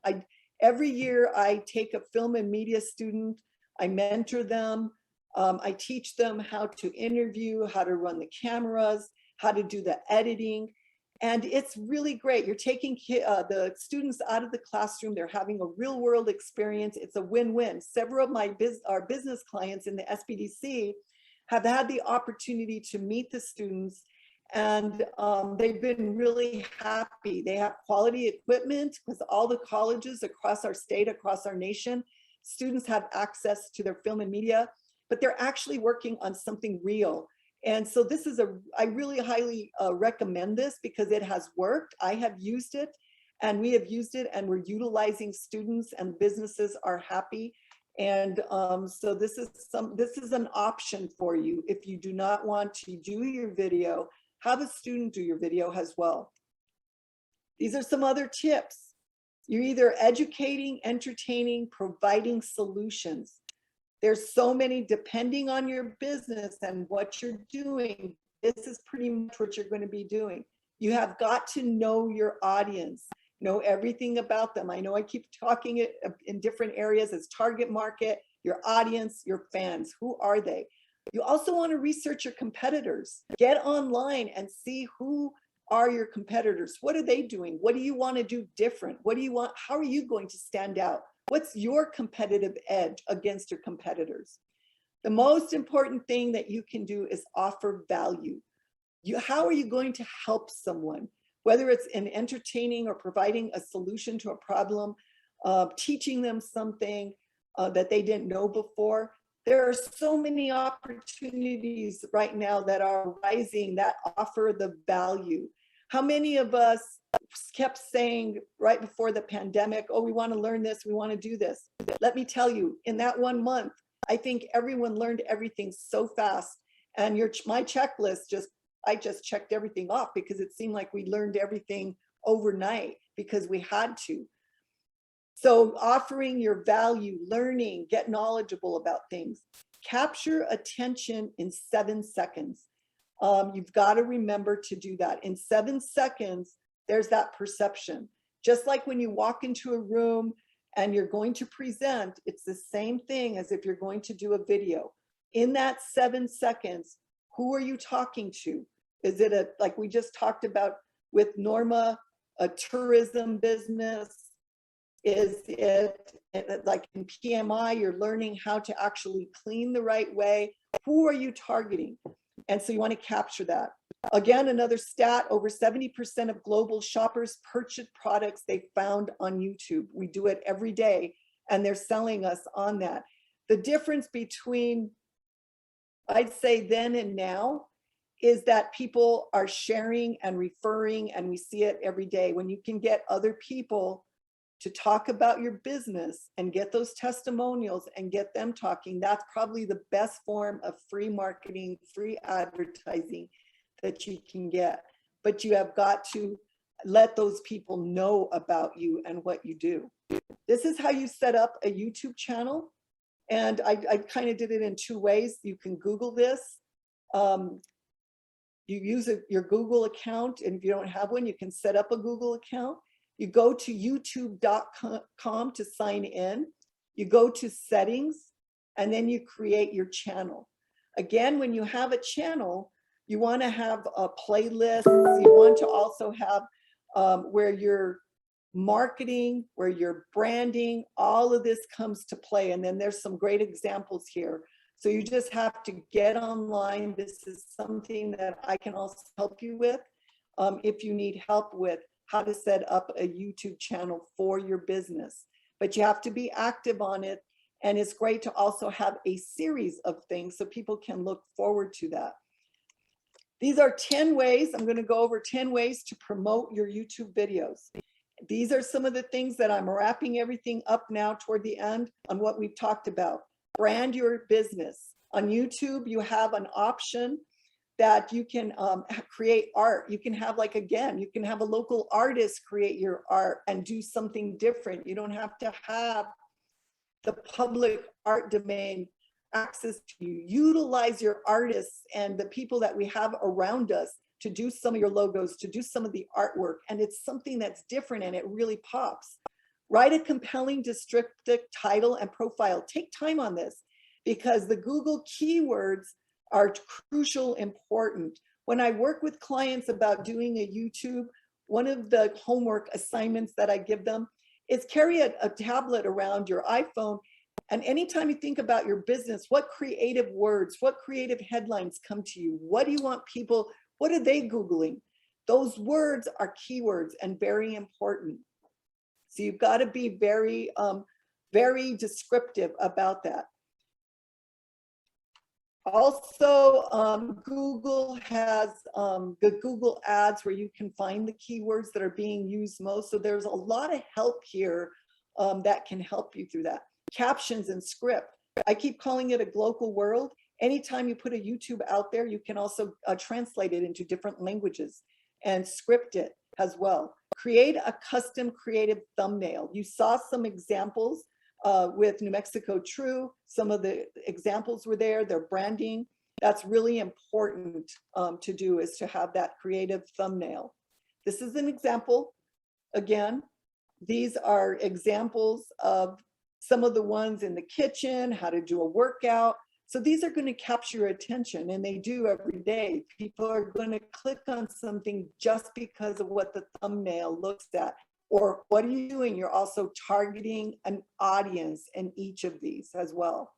Every year I take a film and media student, I mentor them, I teach them how to interview, how to run the cameras, how to do the editing. And it's really great. You're taking the students out of the classroom. They're having a real world experience. It's a win-win. Several of our business clients in the SBDC have had the opportunity to meet the students, and they've been really happy. They have quality equipment because all the colleges across our state, across our nation, students have access to their film and media, but they're actually working on something real. And so this is I really highly recommend this because it has worked. I have used it and we have used it and we're utilizing students and businesses are happy. And so this is an option for you. If you do not want to do your video, have a student do your video as well. These are some other tips. You're either educating, entertaining, providing solutions. There's so many, depending on your business and what you're doing, this is pretty much what you're going to be doing. You have got to know your audience, know everything about them. I know I keep talking it in different areas as target market, your audience, your fans. Who are they? You also want to research your competitors. Get online and see who are your competitors. What are they doing? What do you want to do different? What do you want? How are you going to stand out? What's your competitive edge against your competitors? The most important thing that you can do is offer value. How are you going to help someone? Whether it's in entertaining or providing a solution to a problem, teaching them something that they didn't know before. There are so many opportunities right now that are rising that offer the value. How many of us kept saying right before the pandemic, oh, we want to learn this, we want to do this. Let me tell you, in that 1 month, I think everyone learned everything so fast. And my checklist, I just checked everything off because it seemed like we learned everything overnight because we had to. So offering your value, learning, get knowledgeable about things. Capture attention in 7 seconds. You've got to remember to do that. In 7 seconds, there's that perception. Just like when you walk into a room and you're going to present, it's the same thing as if you're going to do a video. In that 7 seconds, who are you talking to? Is it like we just talked about with Norma, a tourism business? Is it like in PMI, you're learning how to actually clean the right way? Who are you targeting? And so you want to capture that. Again, another stat, over 70% of global shoppers purchase products they found on YouTube. We do it every day and they're selling us on that. The difference between, I'd say then and now, is that people are sharing and referring, and we see it every day. When you can get other people to talk about your business and get those testimonials and get them talking, that's probably the best form of free marketing, free advertising that you can get. But you have got to let those people know about you and what you do. This is how you set up a YouTube channel. And I kind of did it in 2 ways. You can Google this. You use your Google account, and if you don't have one, you can set up a Google account. You go to youtube.com to sign in. You go to settings, and then you create your channel. Again, when you have a channel, you want to have a playlist. You want to also have where you're marketing, where you're branding, all of this comes to play. And then there's some great examples here. So you just have to get online. This is something that I can also help you with if you need help with how to set up a YouTube channel for your business. But you have to be active on it. And it's great to also have a series of things so people can look forward to that. These are 10 ways. I'm going to go over 10 ways to promote your YouTube videos. These are some of the things that I'm wrapping everything up now toward the end on what we've talked about. Brand your business. On YouTube, you have an option that you can create art. You can have, like, again, you can have a local artist create your art and do something different. You don't have to have the public art domain access to you. Utilize your artists and the people that we have around us to do some of your logos, to do some of the artwork. And it's something that's different and it really pops. Write a compelling descriptive title and profile. Take time on this because the Google keywords are crucial important. When I work with clients about doing a YouTube, one of the homework assignments that I give them is carry a tablet around your iPhone. And anytime you think about your business, what creative words, what creative headlines come to you? What do you want people, what are they Googling? Those words are keywords and very important. So you've got to be very, very descriptive about that. Also, Google has the Google ads where you can find the keywords that are being used most. So there's a lot of help here that can help you through that. Captions and script. I keep calling it a global world. Anytime you put a YouTube out there, you can also translate it into different languages and script it as well. Create a custom creative thumbnail. You saw some examples with New Mexico True. Some of the examples were there, their branding. That's really important to do, is to have that creative thumbnail. This is an example. Again, these are examples of some of the ones in the kitchen, how to do a workout. So these are going to capture your attention, and they do every day. People are going to click on something just because of what the thumbnail looks at. Or what are you doing? You're also targeting an audience in each of these as well.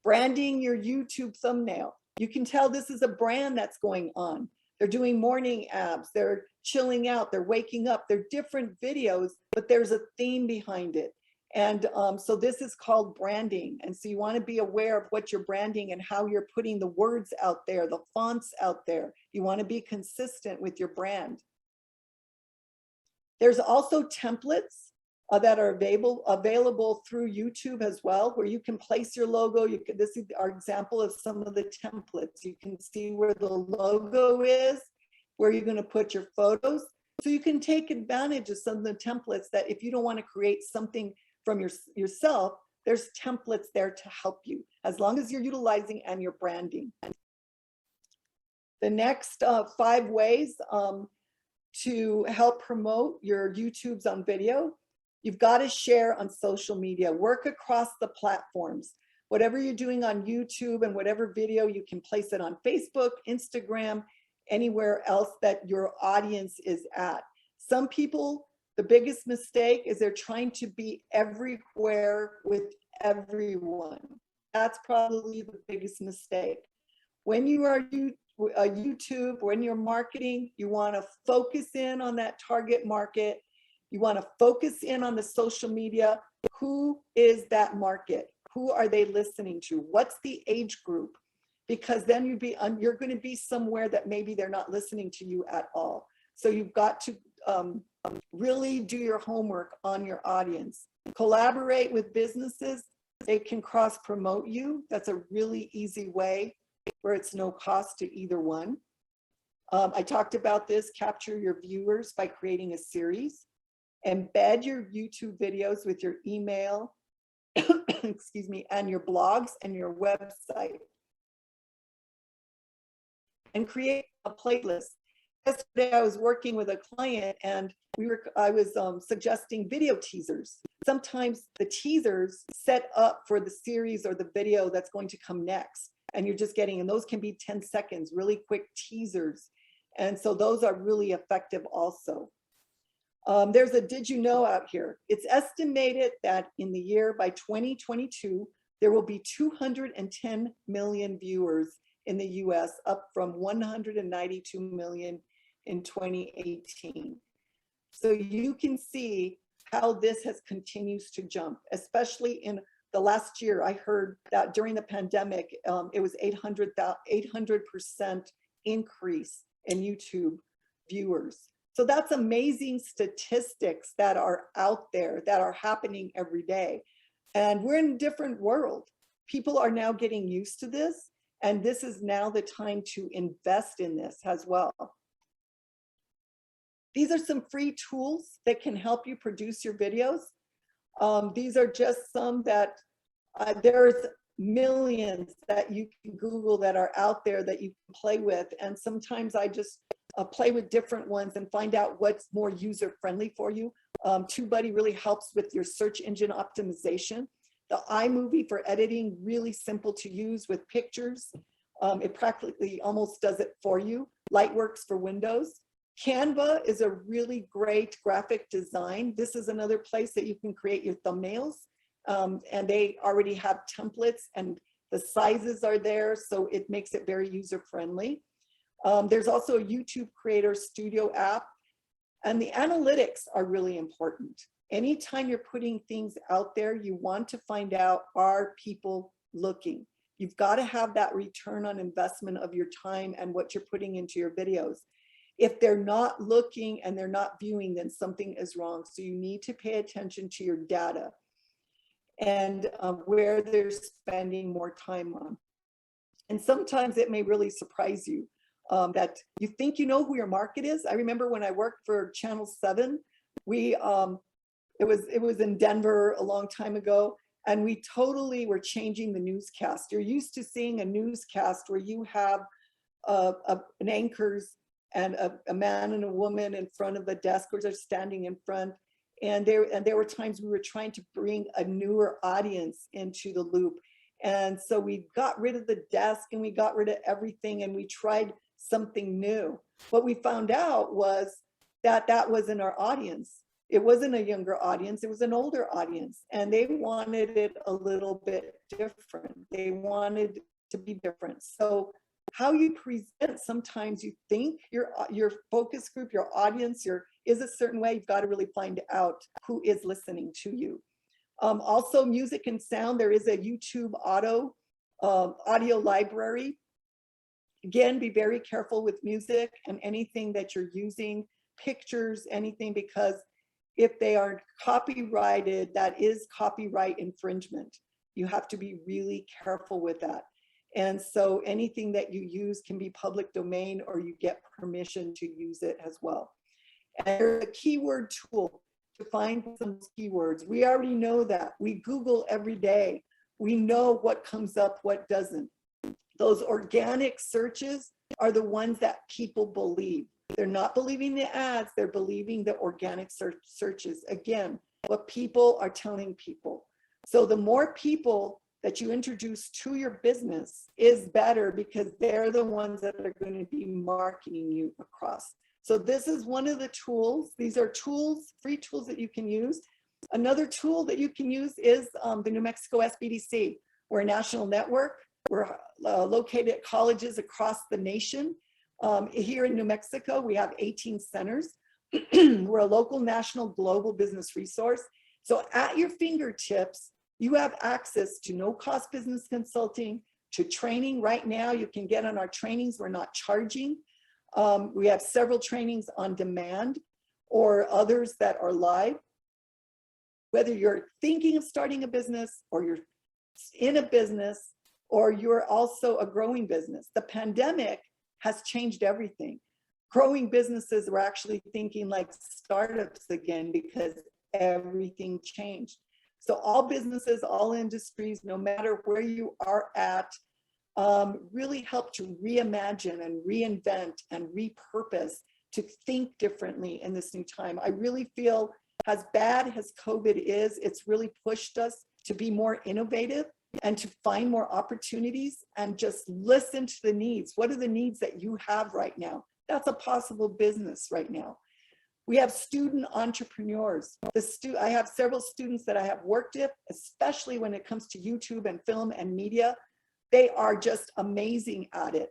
Branding your YouTube thumbnail. You can tell this is a brand that's going on. They're doing morning abs, they're chilling out, they're waking up. They're different videos, but there's a theme behind it. And so this is called branding. And so you want to be aware of what you're branding and how you're putting the words out there, the fonts out there. You want to be consistent with your brand. There's also templates that are available through YouTube as well, where you can place your logo. This is our example of some of the templates. You can see where the logo is, where you're going to put your photos. So you can take advantage of some of the templates that if you don't want to create something from yourself, there's templates there to help you, as long as you're utilizing and you're branding. The next 5 ways to help promote your YouTubes on video. You've got to share on social media, work across the platforms. Whatever you're doing on YouTube and whatever video, you can place it on Facebook, Instagram, anywhere else that your audience is at. Some people, the biggest mistake is they're trying to be everywhere with everyone. That's probably the biggest mistake. When you are YouTube, when you're marketing, you want to focus in on that target market. You want to focus in on the social media. Who is that market? Who are they listening to? What's the age group? Because then you're going to be somewhere that maybe they're not listening to you at all. So you've got to really do your homework on your audience. Collaborate with businesses. They can cross promote you. That's a really easy way where it's no cost to either one. I talked about this, capture your viewers by creating a series. Embed your YouTube videos with your email, excuse me, and your blogs and your website. And create a playlist. Yesterday I was working with a client and I was suggesting video teasers. Sometimes the teasers set up for the series or the video that's going to come next. And you're just getting, and those can be 10 seconds, really quick teasers. And so those are really effective also. There's a did you know out here. It's estimated that in the year by 2022, there will be 210 million viewers in the US, up from 192 million in 2018. So you can see how this has continues to jump, especially in the last year. I heard that during the pandemic, it was 800% increase in YouTube viewers. So that's amazing statistics that are out there that are happening every day. And we're in a different world. People are now getting used to this. And this is now the time to invest in this as well. These are some free tools that can help you produce your videos. These are just some that there's millions that you can Google that are out there that you can play with. And sometimes I just play with different ones and find out what's more user-friendly for you. TubeBuddy really helps with your search engine optimization. The iMovie for editing, really simple to use with pictures. It practically almost does it for you. Lightworks for Windows. Canva is a really great graphic design. This is another place that you can create your thumbnails. And they already have templates and the sizes are there, so it makes it very user-friendly. There's also a YouTube Creator Studio app, and the analytics are really important. Anytime you're putting things out there, you want to find out, are people looking? You've got to have that return on investment of your time and what you're putting into your videos. If they're not looking and they're not viewing, then something is wrong. So you need to pay attention to your data and where they're spending more time on. And sometimes it may really surprise you that you think you know who your market is. I remember when I worked for Channel 7, it was in Denver a long time ago, and we totally were changing the newscast. You're used to seeing a newscast where you have an anchors and a man and a woman in front of a desk, or they're standing in front. And there were times we were trying to bring a newer audience into the loop. And so we got rid of the desk and we got rid of everything and we tried something new. What we found out was that that wasn't our audience. It wasn't a younger audience, it was an older audience. And they wanted it a little bit different. They wanted to be different. So how you present, sometimes you think your focus group, your audience, is a certain way. You've got to really find out who is listening to you. Also, music and sound. There is a YouTube audio library. Again, be very careful with music and anything that you're using, pictures, anything, because if they are copyrighted, that is copyright infringement. You have to be really careful with that. And so anything that you use can be public domain, or you get permission to use it as well. And there's a keyword tool to find some keywords. We already know that. We Google every day. We know what comes up, what doesn't. Those organic searches are the ones that people believe. They're not believing the ads, they're believing the organic searches. Again, what people are telling people. So the more people that you introduce to your business is better, because they're the ones that are going to be marketing you across. So this is one of the tools. These are tools, free tools that you can use. Another tool that you can use is the New Mexico SBDC. We're a national network. We're located at colleges across the nation. Here in New Mexico, we have 18 centers. We're a local, national, global business resource. So at your fingertips, you have access to no-cost business consulting, to training. Right now, you can get on our trainings. We're not charging. We have several trainings on demand or others that are live. Whether you're thinking of starting a business, or you're in a business, or you're also a growing business, the pandemic has changed everything. Growing businesses were actually thinking like startups again, because everything changed. So all businesses, all industries, no matter where you are at, really help to reimagine and reinvent and repurpose, to think differently in this new time. I really feel, as bad as COVID is, it's really pushed us to be more innovative and to find more opportunities and just listen to the needs. What are the needs that you have right now? That's a possible business right now. We have student entrepreneurs. I have several students that I have worked with, especially when it comes to YouTube and film and media. They are just amazing at it,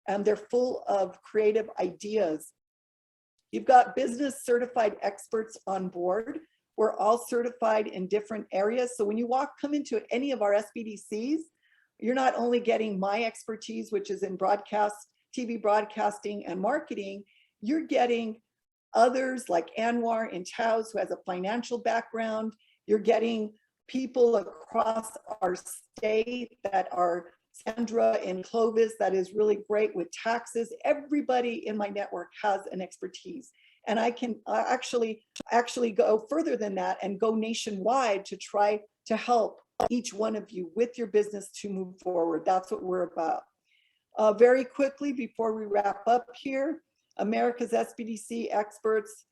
and they're full of creative ideas. You've got business certified experts on board. We're all certified in different areas. So when you come into any of our SBDCs, you're not only getting my expertise, which is in broadcast, TV broadcasting and marketing, you're getting others like Anwar in Taos, who has a financial background. You're getting people across our state that are Sandra in Clovis, that is really great with taxes. Everybody in my network has an expertise. And I can actually go further than that and go nationwide to try to help each one of you with your business to move forward. That's what we're about. Very quickly, before we wrap up here, America's SBDC experts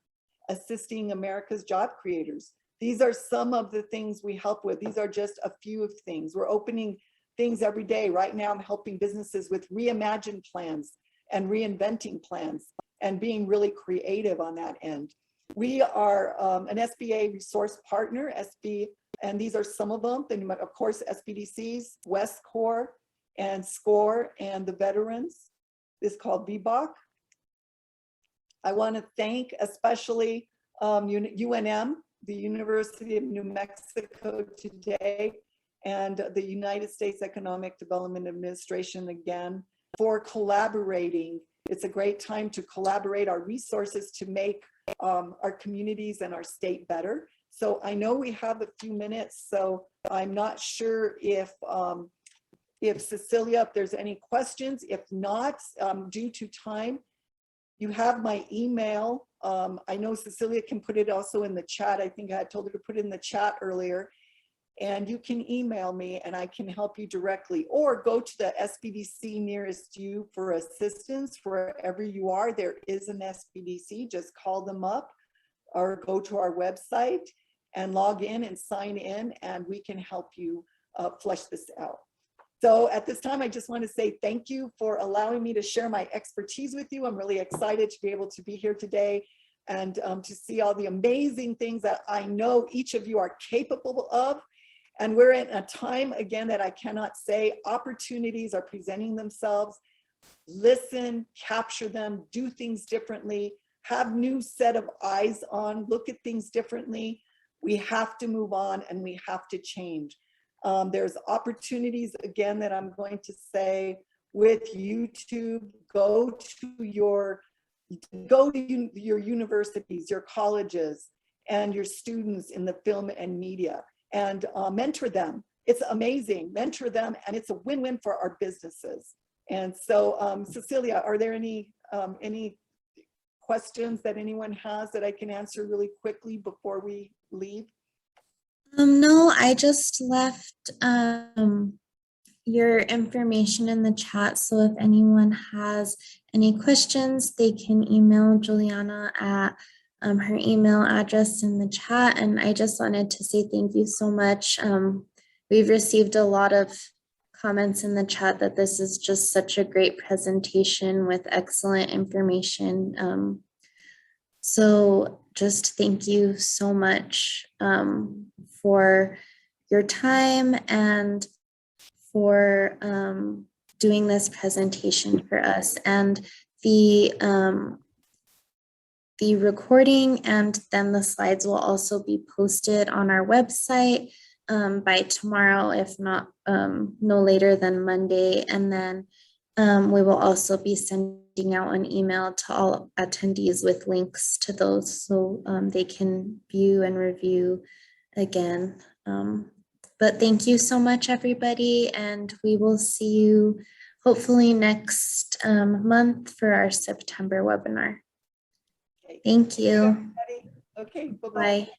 assisting America's job creators. These are some of the things we help with. These are just a few of things. We're opening things every day. Right now, I'm helping businesses with Reimagine plans and reinventing plans and being really creative on that end. We are an SBA resource partner, and these are some of them. Then, of course, SBDCs, West Core and SCORE and the veterans. This is called VBOC. I want to thank especially UNM, the University of New Mexico today, and the United States Economic Development Administration again for collaborating. It's a great time to collaborate our resources to make our communities and our state better. So I know we have a few minutes, so I'm not sure if Cecilia, if there's any questions. If not, due to time, you have my email. I know Cecilia can put it also in the chat. I think I told her to put it in the chat earlier. And you can email me and I can help you directly, or go to the SBDC nearest you for assistance. Wherever you are, there is an SBDC. Just call them up or go to our website and log in and sign in, and we can help you flesh this out. So at this time, I just want to say thank you for allowing me to share my expertise with you. I'm really excited to be able to be here today and to see all the amazing things that I know each of you are capable of. And we're in a time, again, that I cannot say. Opportunities are presenting themselves. Listen, capture them, do things differently, have new set of eyes on, look at things differently. We have to move on and we have to change. There's opportunities, again, that I'm going to say with YouTube. Go to your universities, your colleges, and your students in the film and media, and mentor them. It's amazing. Mentor them, and it's a win-win for our businesses. And so, Cecilia, are there any questions that anyone has that I can answer really quickly before we leave? No, I just left your information in the chat. So if anyone has any questions, they can email Julianna at her email address in the chat. And I just wanted to say thank you so much. We've received a lot of comments in the chat that this is just such a great presentation with excellent information. So just thank you so much for your time and for doing this presentation for us. And the recording and then the slides will also be posted on our website by tomorrow, if not no later than Monday. And then we will also be sending out an email to all attendees with links to those so they can view and review again. But thank you so much, everybody, and we will see you hopefully next month for our September webinar. Okay. Thank you. Okay, bye-bye. Bye.